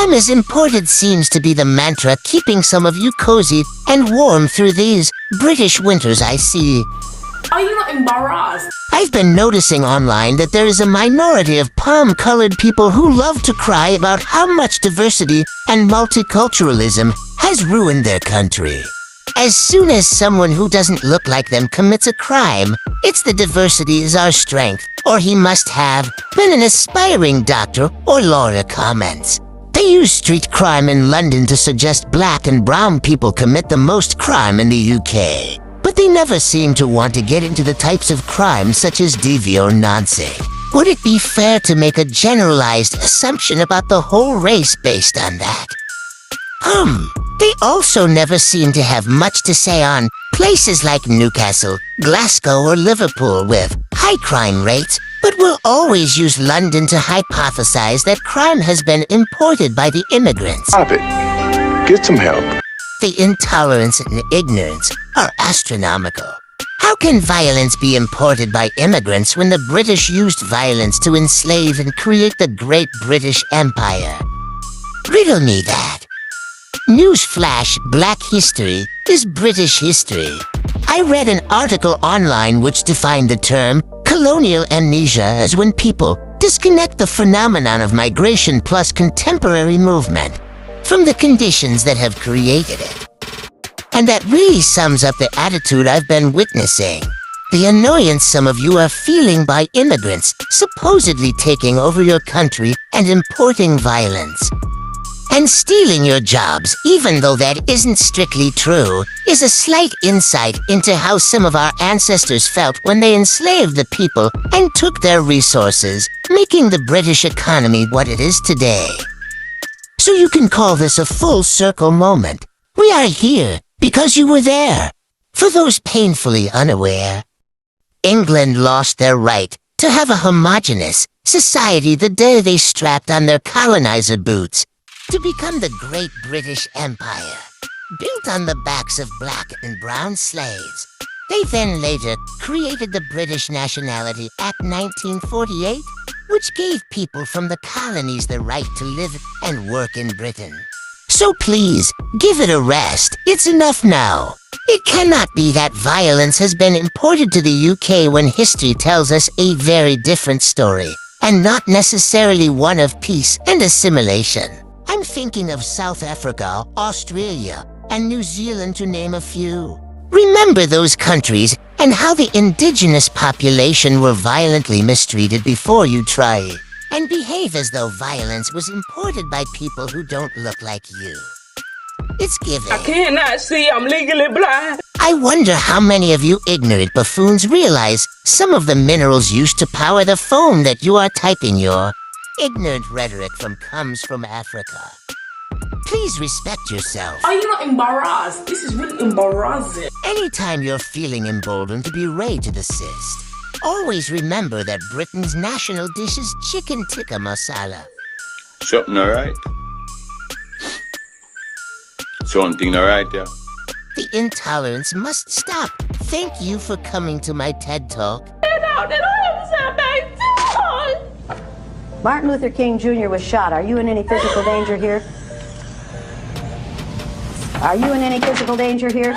Crime is imported seems to be the mantra keeping some of you cozy and warm through these British winters, I see. Are you not embarrassed? I've been noticing online that there is a minority of palm-colored people who love to cry about how much diversity and multiculturalism has ruined their country. As soon as someone who doesn't look like them commits a crime, it's the diversity is our strength, or he must have been an aspiring doctor or lawyer comments. They use street crime in London to suggest black and brown people commit the most crime in the UK. But they never seem to want to get into the types of crimes such as DV or Nazi. Would it be fair to make a generalized assumption about the whole race based on that? They also never seem to have much to say on places like Newcastle, Glasgow, or Liverpool with high crime rates, but will always use London to hypothesize that crime has been imported by the immigrants. Stop it. Get some help. The intolerance and ignorance are astronomical. How can violence be imported by immigrants when the British used violence to enslave and create the Great British Empire? Riddle me that. Newsflash, Black history is British history. I read an article online which defined the term colonial amnesia as when people disconnect the phenomenon of migration plus contemporary movement from the conditions that have created it. And that really sums up the attitude I've been witnessing. The annoyance some of you are feeling by immigrants supposedly taking over your country and importing violence. And stealing your jobs, even though that isn't strictly true, is a slight insight into how some of our ancestors felt when they enslaved the people and took their resources, making the British economy what it is today. So you can call this a full circle moment. We are here because you were there. For those painfully unaware, England lost their right to have a homogeneous society the day they strapped on their colonizer boots to become the Great British Empire, built on the backs of black and brown slaves. They then later created the British Nationality Act 1948, which gave people from the colonies the right to live and work in Britain. So please, give it a rest. It's enough now. It cannot be that violence has been imported to the UK when history tells us a very different story, and not necessarily one of peace and assimilation. I'm thinking of South Africa, Australia, and New Zealand to name a few. Remember those countries and how the indigenous population were violently mistreated before you try and behave as though violence was imported by people who don't look like you. It's given. I cannot see. I'm legally blind. I wonder how many of you ignorant buffoons realize some of the minerals used to power the phone that you are typing your ignorant rhetoric comes from Africa. Please respect yourself. Are you not embarrassed? This is really embarrassing. Anytime you're feeling emboldened to be ready to desist, always remember that Britain's national dish is chicken tikka masala. Something alright? Something alright, yeah? The intolerance must stop. Thank you for coming to my TED Talk. Martin Luther King Jr. was shot. Are you in any physical danger here? Are you in any physical danger here?